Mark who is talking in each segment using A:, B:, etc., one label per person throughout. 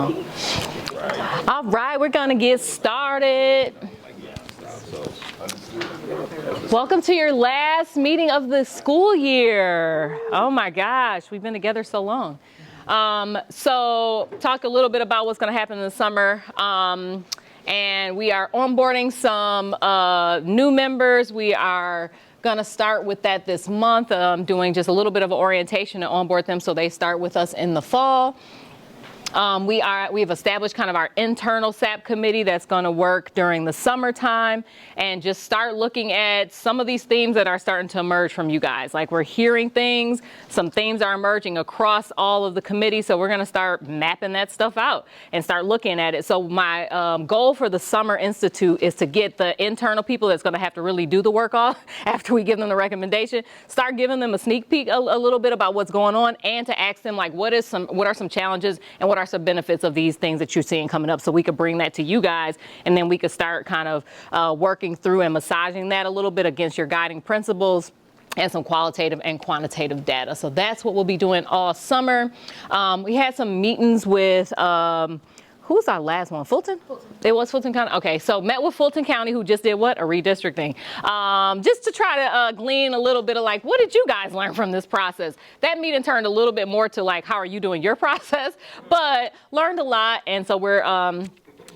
A: All right, we're gonna get started. Welcome to your last meeting of the school year. Oh my gosh, we've been together so long. So talk a little bit about what's gonna happen in the summer. And we are onboarding some new members. We are gonna start with that this month, doing just a little bit of orientation to onboard them so they start with us in the fall. We've established kind of our internal SAP committee that's going to work during the summertime and just start looking at some of these themes that are starting to emerge from you guys. Like, we're hearing things, some themes are emerging across all of the committees, so we're going to start mapping that stuff out and start looking at it. So my goal for the Summer Institute is to get the internal people that's going to have to really do the work off after we give them the recommendation, start giving them a sneak peek a little bit about what's going on, and to ask them, like, what are some challenges and what are some benefits of these things that you're seeing coming up, so we could bring that to you guys, and then we could start kind of working through and massaging that a little bit against your guiding principles and some qualitative and quantitative data. So that's what we'll be doing all summer. We had some meetings with who was our last one? Fulton? It was Fulton County? Okay, so met with Fulton County, who just did what? A redistricting. Just to try to glean a little bit of, like, what did you guys learn from this process? That meeting turned a little bit more to, like, how are you doing your process? But learned a lot, and so we're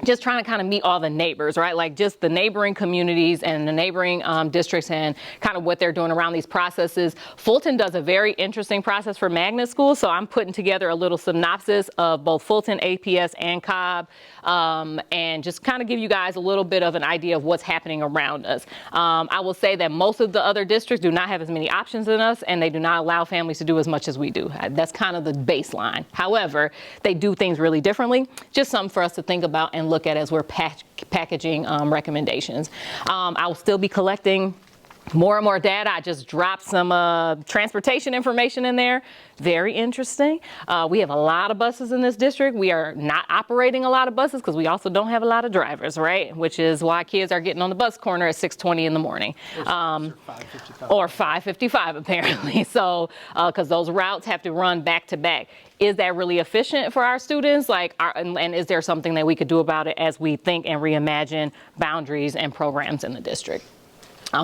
A: just trying to kind of meet all the neighbors, right? Like, just the neighboring communities and the neighboring districts and kind of what they're doing around these processes. Fulton does a very interesting process for magnet schools, so I'm putting together a little synopsis of both Fulton, APS, and Cobb, and just kind of give you guys a little bit of an idea of what's happening around us. I will say that most of the other districts do not have as many options as us, and they do not allow families to do as much as we do. That's kind of the baseline. However, they do things really differently. Just something for us to think about and look at as we're packaging recommendations. I will still be collecting more and more data. I just dropped some transportation information in there. Very interesting. We have a lot of buses in this district. We are not operating a lot of buses because we also don't have a lot of drivers, right? Which is why kids are getting on the bus corner at 6:20 in the morning. Or 5:55 apparently. So, because those routes have to run back to back. Is that really efficient for our students? Like, and is there something that we could do about it as we think and reimagine boundaries and programs in the district?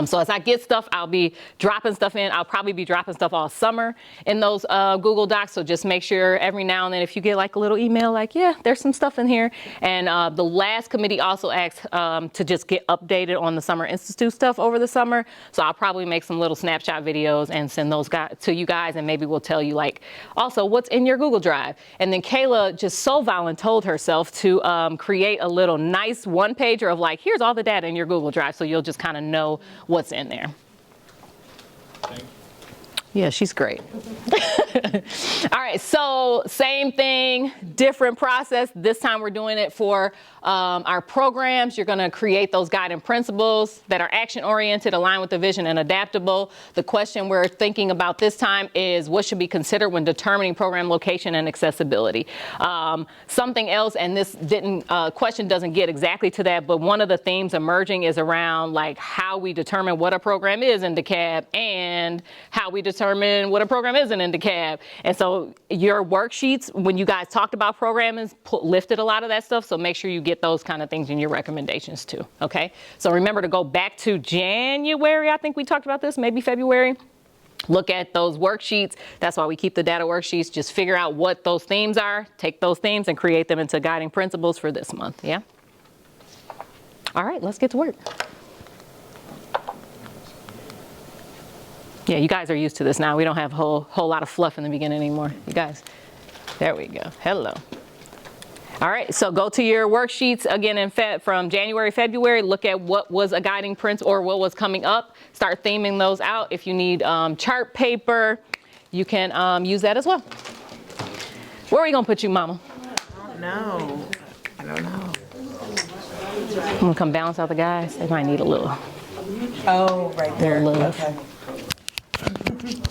A: So as I get stuff, I'll be dropping stuff in. I'll probably be dropping stuff all summer in those Google Docs. So just make sure every now and then, if you get like a little email, like, yeah, there's some stuff in here. And the last committee also asked to just get updated on the Summer Institute stuff over the summer. So I'll probably make some little snapshot videos and send those to you guys. And maybe we'll tell you, like, also what's in your Google Drive. And then Kayla just so voluntold herself to create a little nice one pager of, like, here's all the data in your Google Drive. So you'll just kind of know what's in there. Yeah, she's great. All right, so same thing, different process. This time we're doing it for our programs. You're going to create those guiding principles that are action-oriented, aligned with the vision, and adaptable. The question we're thinking about this time is what should be considered when determining program location and accessibility. Something else, and this question doesn't get exactly to that, but one of the themes emerging is around, like, how we determine what a program is in DeKalb and how we determine what a program isn't in DeKalb. And so your worksheets, when you guys talked about programming, lifted a lot of that stuff. So make sure you get those kind of things in your recommendations too. Okay. So remember to go back to January. I think we talked about this, maybe February. Look at those worksheets. That's why we keep the data worksheets. Just figure out what those themes are, take those themes and create them into guiding principles for this month. Yeah. All right, let's get to work. Yeah, you guys are used to this now. We don't have a whole lot of fluff in the beginning anymore. You guys, there we go. Hello. All right, so go to your worksheets again from January, February. Look at what was a guiding principle or what was coming up. Start theming those out. If you need chart paper, you can use that as well. Where are we gonna put you, Mama?
B: No, I don't know.
A: I'm gonna come balance out the guys. They might need a little.
B: Oh, right there.
A: Love.
B: Okay.
A: Thank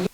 A: you.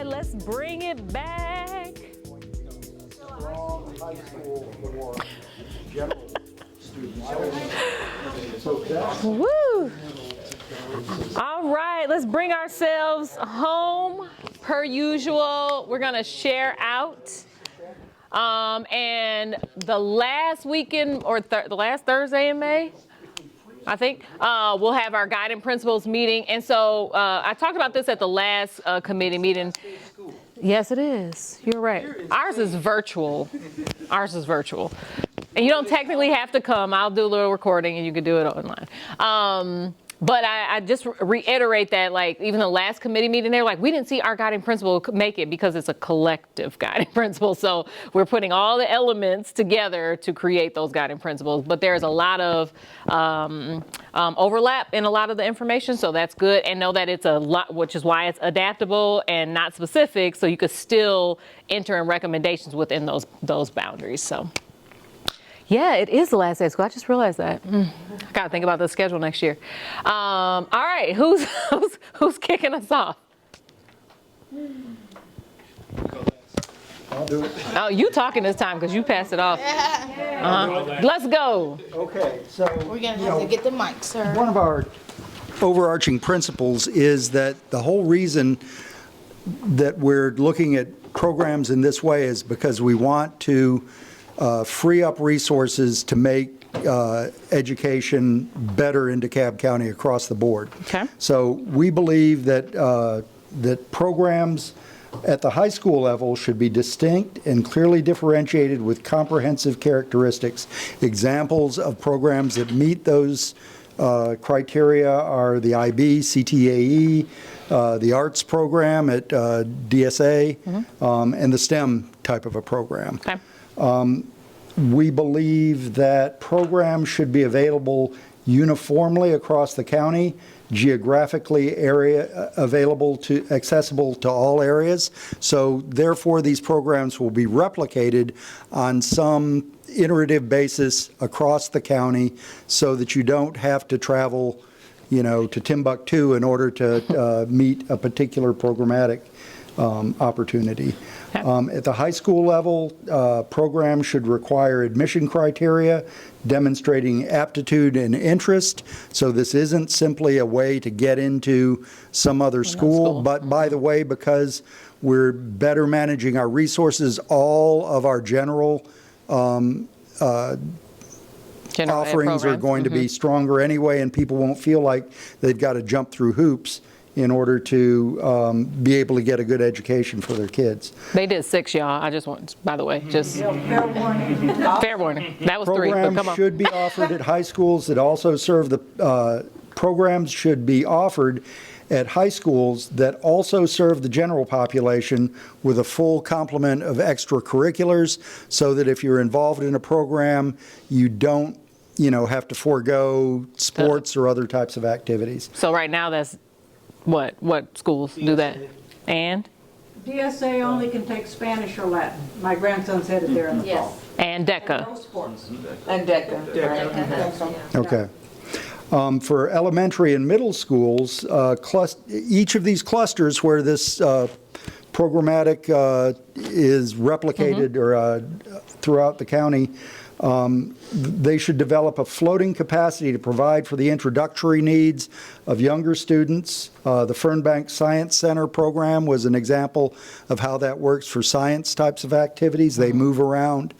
A: let's bring it back.
C: Strong high school for general students. So that's
A: Woo! All right, let's bring ourselves home per usual. We're gonna share out. And the last weekend, or the last Thursday in May, I think, we'll have our guiding principles meeting. And so I talked about this at the last committee meeting. Yes, it is. You're right. Ours is virtual. Ours is virtual. And you don't technically have to come. I'll do a little recording and you can do it online. But I just reiterate that, like, even the last committee meeting, they're like, we didn't see our guiding principle make it because it's a collective guiding principle. So we're putting all the elements together to create those guiding principles. But there's a lot of overlap in a lot of the information. So that's good. And know that it's a lot, which is why it's adaptable and not specific. So you could still enter in recommendations within those boundaries. So. Yeah, it is the last day of school. I just realized that. I gotta think about the schedule next year. All right, who's kicking us off?
C: I'll do it.
A: Oh, you talking this time because you passed it off. Let's go.
C: Okay, so
B: We're gonna have to get the mic, sir.
C: one of our overarching principles is that the whole reason that we're looking at programs in this way is because we want to free up resources to make education better in DeKalb County across the board.
A: Okay.
C: So we believe that that programs at the high school level should be distinct and clearly differentiated with comprehensive characteristics. Examples of programs that meet those criteria are the IB, CTAE, the arts program at DSA, and the STEM type of a program.
A: Okay.
C: We believe that programs should be available uniformly across the county, geographically accessible to all areas. So therefore, these programs will be replicated on some iterative basis across the county so that you don't have to travel, to Timbuktu in order to meet a particular programmatic opportunity. At the high school level, programs should require admission criteria demonstrating aptitude and interest. So this isn't simply a way to get into some other school, but by the way, because we're better managing our resources, all of our general offerings are going to be stronger anyway, and people won't feel like they've got to jump through hoops in order to be able to get a good education for their kids.
A: They did 6, y'all. I just want, by the way, just
D: Fair warning.
A: fair warning. That was 3, but
C: Programs
A: come on.
C: should be offered at high schools that also serve programs should be offered at high schools that also serve the general population with a full complement of extracurriculars, so that if you're involved in a program, you don't, have to forego sports or other types of activities.
A: So right now, that's what schools do that? And
D: DSA only can take Spanish or Latin. My grandson's headed there in the fall.
A: and DECA.
D: No sports.
B: And DECA.
C: Okay. For elementary and middle schools, each of these clusters where this programmatic is replicated or throughout the county, they should develop a floating capacity to provide for the introductory needs of younger students. The Fernbank Science Center program was an example of how that works for science types of activities. They move around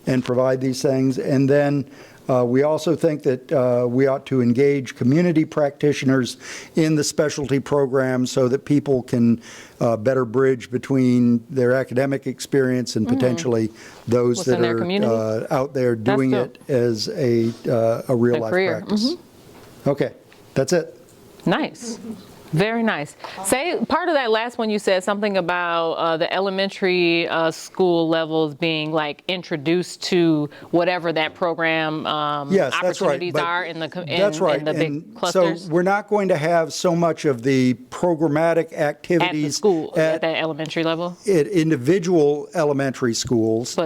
C: and provide these things. And then we also think that we ought to engage community practitioners in the specialty programs so that people can better bridge between their academic experience and potentially those
A: Within
C: that
A: their
C: are
A: community.
C: out there doing it as a real life
A: career.
C: practice. Okay, that's it.
A: Nice. Very nice. Say, part of that last one you said something about the elementary school levels being like introduced to whatever that program
C: Yes, that's right.
A: opportunities
C: But
A: are in the
C: that's right.
A: in the big
C: And
A: clusters
C: so we're not going to have so much of the programmatic
A: at the
C: activities
A: school at that elementary level.
C: at individual elementary schools.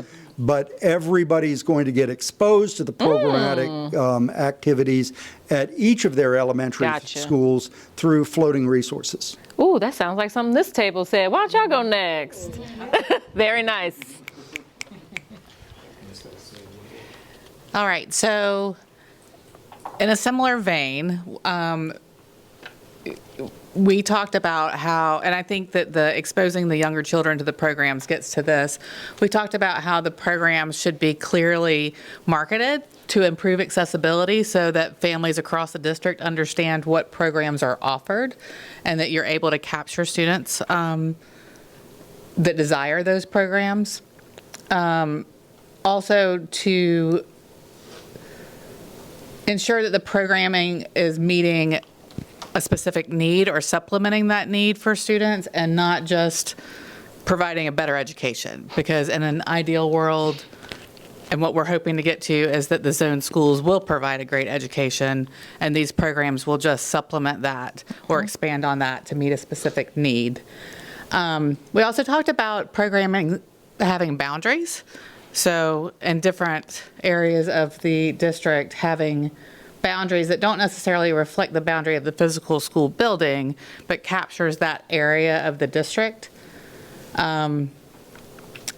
C: but everybody's going to get exposed to the programmatic activities at each of their elementary
A: Gotcha.
C: schools through floating resources.
A: Ooh, that sounds like something this table said. Why don't y'all go next? Very nice.
E: All right, so in a similar vein, we talked about how, and I think that the exposing the younger children to the programs gets to this. We talked about how the programs should be clearly marketed to improve accessibility so that families across the district understand what programs are offered and that you're able to capture students that desire those programs. Also to ensure that the programming is meeting a specific need or supplementing that need for students and not just providing a better education. Because in an ideal world, and what we're hoping to get to is that the zone schools will provide a great education and these programs will just supplement that or expand on that to meet a specific need. We also talked about programming having boundaries. So in different areas of the district, having boundaries that don't necessarily reflect the boundary of the physical school building, but captures that area of the district. And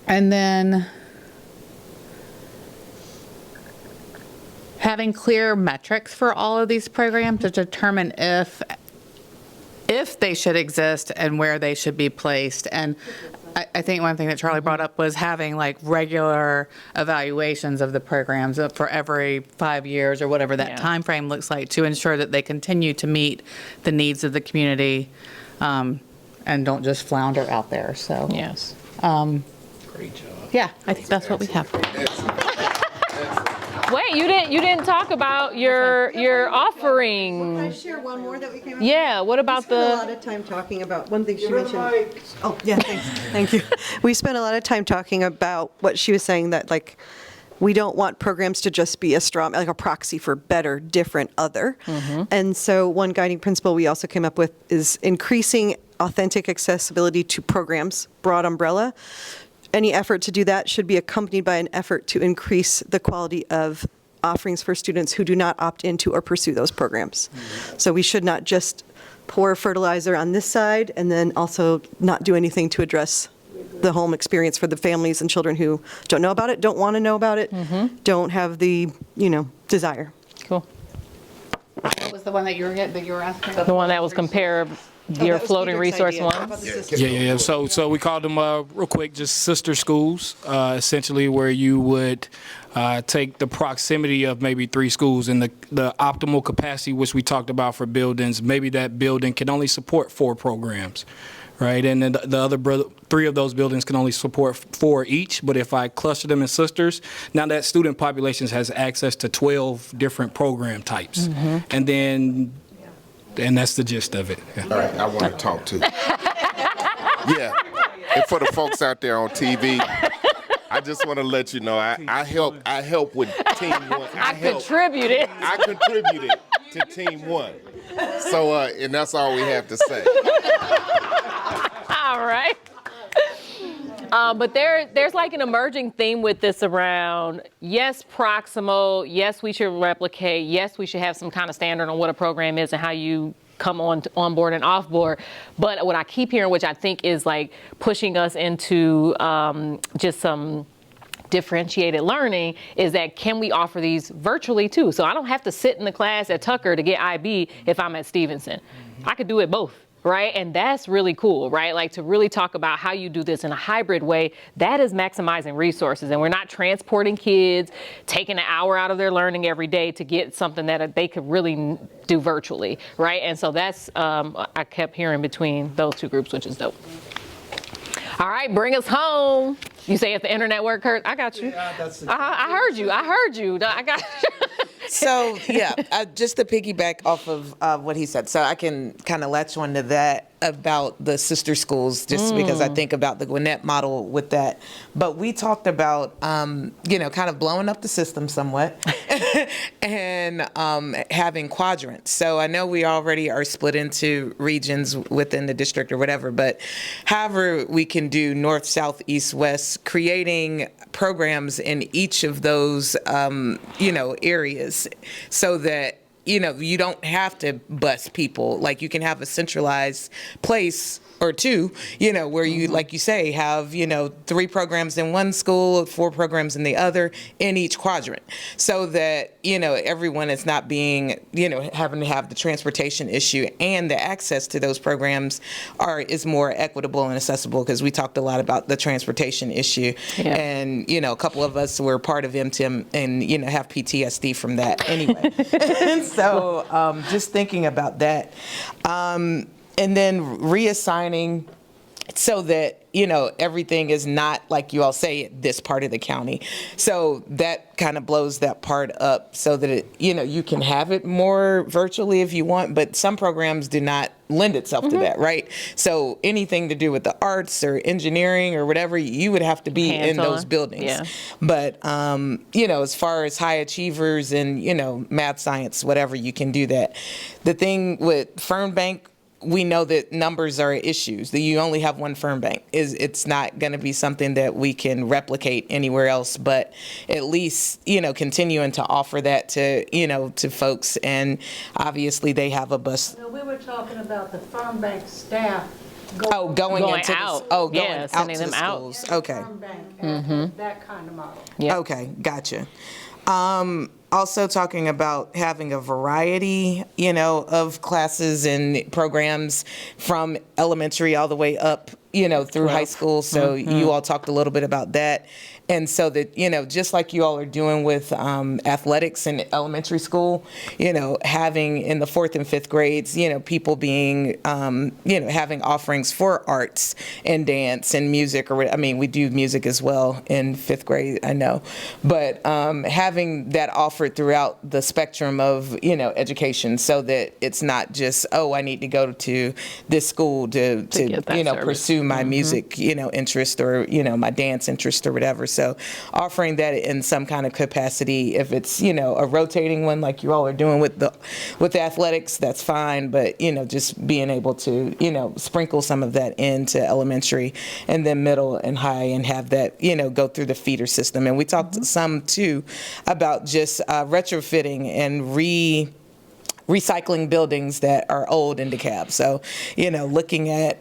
E: then having clear metrics for all of these programs to determine if they should exist and where they should be placed. And I think one thing that Charlie brought up was having like regular evaluations of the programs for every 5 years or whatever that time frame looks like to ensure that they continue to meet the needs of the community and don't just flounder out there. So
A: Yes.
F: Great job.
E: yeah, I think that's what we have.
A: Wait, you didn't talk about your offering.
G: Can I share one more that we came up with?
A: Yeah, what about
G: We spent a lot
A: the
G: of time talking about, one thing she mentioned. Oh, yeah, thanks. Thank you. We spent a lot of time talking about what she was saying, that like, we don't want programs to just be a straw, like a proxy for better, different, other. And so one guiding principle we also came up with is increasing authentic accessibility to programs, broad umbrella. Any effort to do that should be accompanied by an effort to increase the quality of offerings for students who do not opt into or pursue those programs. So we should not just pour fertilizer on this side and then also not do anything to address the home experience for the families and children who don't know about it, don't want to know about it, don't have the, desire.
A: cool.
E: What was the one that you were asking?
A: The one that was compare your floating resource one?
F: Yeah. So we called them real quick, just sister schools, essentially where you would take the proximity of maybe 3 schools and the optimal capacity, which we talked about for buildings. Maybe that building can only support 4 programs, right? And then the other 3 of those buildings can only support 4 each. But if I cluster them in sisters, now that student population has access to 12 different program types, and that's the gist of it. Yeah.
H: All right, I want to talk too. Yeah, and for the folks out there on TV, I just want to let you know I help with Team 1. I
A: Contributed.
H: contributed to Team 1. So, and that's all we have to say.
A: All right. But there's like an emerging theme with this around, yes, proximal, yes, we should replicate, yes, we should have some kind of standard on what a program is and how you come on board and off board. But what I keep hearing, which I think is like pushing us into just some differentiated learning, is that can we offer these virtually too? So I don't have to sit in the class at Tucker to get IB if I'm at Stevenson. I could do it both. Right? And that's really cool, right? Like to really talk about how you do this in a hybrid way, that is maximizing resources. And we're not transporting kids, taking an hour out of their learning every day to get something that they could really do virtually, right? And so that's, I kept hearing between those 2 groups, which is dope. All right, bring us home. You say if the internet work hurt, I got you.
C: Yeah, that's
A: I heard you. I got you.
B: So, just to piggyback off of what he said, so I can kind of latch on to that.
I: about the sister schools, just because I think about the Gwinnett model with that. But we talked about, you know, kind of blowing up the system somewhat and having quadrants. So I know we already are split into regions within the district or whatever, but however we can do north, south, east, west, creating programs in each of those, you know, areas so that, you know, you don't have to bus people. Like, you can have a centralized place or two, you know, where you, like you say, have, you know, 3 programs in one school, 4 programs in the other, in each quadrant, so that, you know, everyone is not being, you know, having to have the transportation issue, and the access to those programs is more equitable and accessible, because we talked a lot about the transportation issue.
A: Yeah.
I: And, you know, a couple of us were part of MTIM and, you know, have PTSD from that anyway. And so just thinking about that. And then reassigning so that, you know, everything is not, like you all say, this part of the county. So that kind of blows that part up so that it, you know, you can have it more virtually if you want, but some programs do not lend itself to that, right? So anything to do with the arts or engineering or whatever, you would have to be in those buildings.
A: Yeah.
I: But, you know, as far as high achievers and, you know, math, science, whatever, you can do that. The thing with Fernbank, we know that numbers are issues, that you only have one firm bank. It's not going to be something that we can replicate anywhere else, but at least, you know, continuing to offer that to, you know, to folks. And obviously they have a bus.
D: No, we were talking about the farm bank staff.
I: Going into
A: out.
I: going
A: Yeah,
I: out
A: sending
I: to
A: them
I: the
A: out.
I: schools. Okay.
D: Farm bank, and that kind of model.
A: Yep.
I: Okay, gotcha. Also talking about having a variety, you know, of classes and programs from elementary all the way up, you know, through high school. So you all talked a little bit about that. And so that, you know, just like you all are doing with athletics in elementary school, you know, having in the 4th and 5th grades, you know, people being, you know, having offerings for arts and dance and music, or, I mean, we do music as well in 5th grade, I know, but having that offered throughout the spectrum of, you know, education, so that it's not just, oh, I need to go to this school to
A: get that
I: you know,
A: service.
I: pursue my music, you know, interest, or, you know, my dance interest or whatever. So offering that in some kind of capacity, if it's, you know, a rotating one like you all are doing with the athletics, that's fine. But, you know, just being able to, you know, sprinkle some of that into elementary and then middle and high, and have that, you know, go through the feeder system. And we talked some too about just retrofitting and recycling buildings that are old in DeKalb. So, you know, looking at,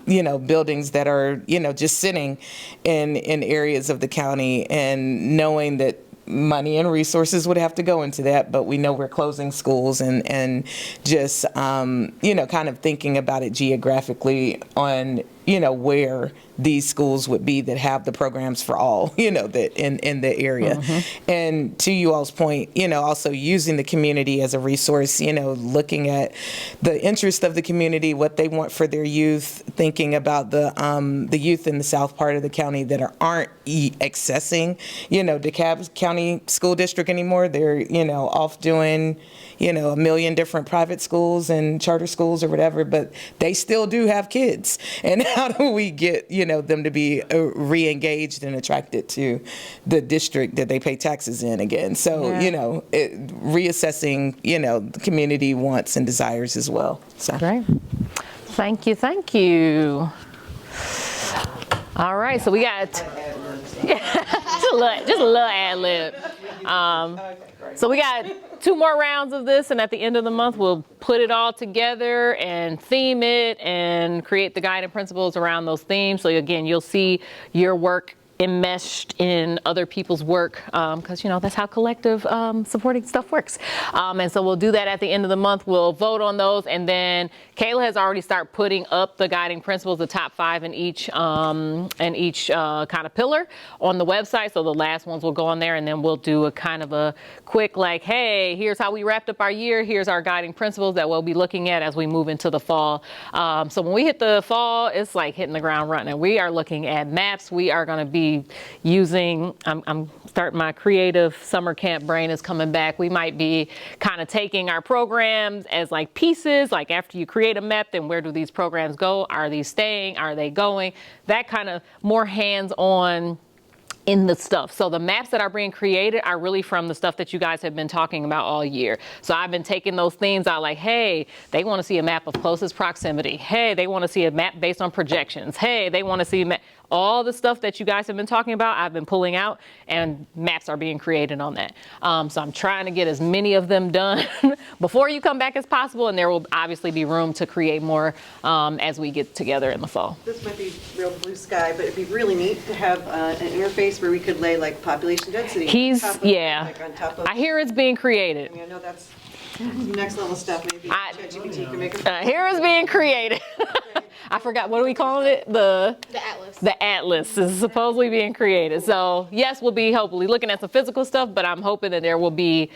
I: you know, buildings that are, you know, just sitting in areas of the county, and knowing that money and resources would have to go into that, but we know we're closing schools, and just, you know, kind of thinking about it geographically on, you know, where these schools would be that have the programs for all, you know, that in the area. And to you all's point, you know, also using the community as a resource, you know, looking at the interest of the community, what they want for their youth, thinking about the youth in the south part of the county that aren't accessing, you know, DeKalb County School District anymore. They're, you know, off doing, you know, a million different private schools and charter schools or whatever, but they still do have kids. And how do we get, you know, them to be re-engaged and attracted to the district that they pay taxes in again? So, you know, reassessing, you know, the community wants and desires as well. So.
A: Great. Thank you. Thank you. All right. So we got just a little ad lib. So we got 2 more rounds of this, and at the end of the month, we'll put it all together and theme it and create the guiding principles around those themes. So again, you'll see your work enmeshed in other people's work, because, you know, that's how collective supporting stuff works. And so we'll do that at the end of the month. We'll vote on those, and then Kayla has already started putting up the guiding principles, the top 5 in each kind of pillar on the website. So the last ones will go on there, and then we'll do a kind of a quick, like, hey, here's how we wrapped up our year. Here's our guiding principles that we'll be looking at as we move into the fall. So when we hit the fall, it's like hitting the ground running. We are looking at maps. We are going to be be using, I'm starting my creative summer camp brain is coming back. We might be kind of taking our programs as like pieces, like after you create a map, then where do these programs go? Are these staying? Are they going? That kind of more hands-on in the stuff. So the maps that are being created are really from the stuff that you guys have been talking about all year. So I've been taking those themes out like, hey, they want to see a map of closest proximity. Hey, they want to see a map based on projections. Hey, they want to see all the stuff that you guys have been talking about, I've been pulling out, and maps are being created on that. So I'm trying to get as many of them done before you come back as possible, and there will obviously be room to create more as we get together in the fall.
G: This might be real blue sky, but it'd be really neat to have an interface where we could lay like population density.
A: On top of, I hear it's being created.
G: I know that's next level stuff. Maybe ChatGPT can make it.
A: I hear it's being created. I forgot, what are we calling it? The
B: Atlas.
A: The Atlas is supposedly being created. So yes, we'll be hopefully looking at some physical stuff, but I'm hoping that there will be,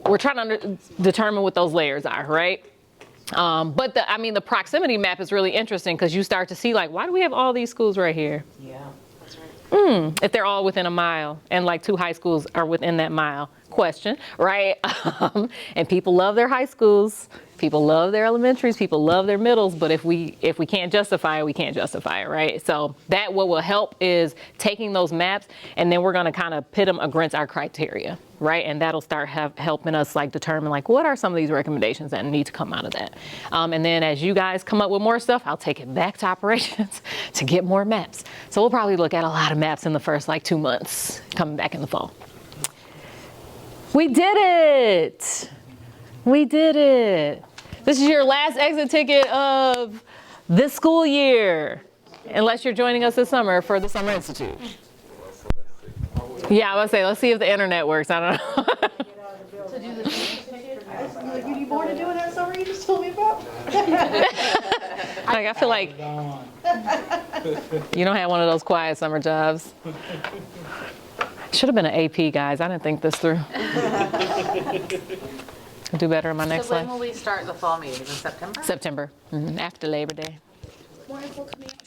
A: we're trying to determine what those layers are, right? But the proximity map is really interesting because you start to see like, why do we have all these schools right here?
I: Yeah, that's right.
A: If they're all within a mile and like 2 high schools are within that mile, question, right? And people love their high schools, people love their elementaries, people love their middles, but if we can't justify it, we can't justify it, right? So that what will help is taking those maps and then we're gonna kind of pit them against our criteria, right? And that'll start helping us like determine like what are some of these recommendations that need to come out of that. And then as you guys come up with more stuff, I'll take it back to operations to get more maps. So we'll probably look at a lot of maps in the first like 2 months coming back in the fall. We did it! We did it. This is your last exit ticket of this school year, unless you're joining us this summer for the Summer Institute. Yeah, I was gonna say, let's see if the internet works. I don't know.
D: You need more to do in that summer you just told me about?
A: Like, I feel like you don't have one of those quiet summer jobs. Should have been an AP, guys. I didn't think this through. I'll do better in my next
E: So when
A: life.
E: will we start the fall meeting? In September?
A: September, after Labor Day.
B: More info coming up.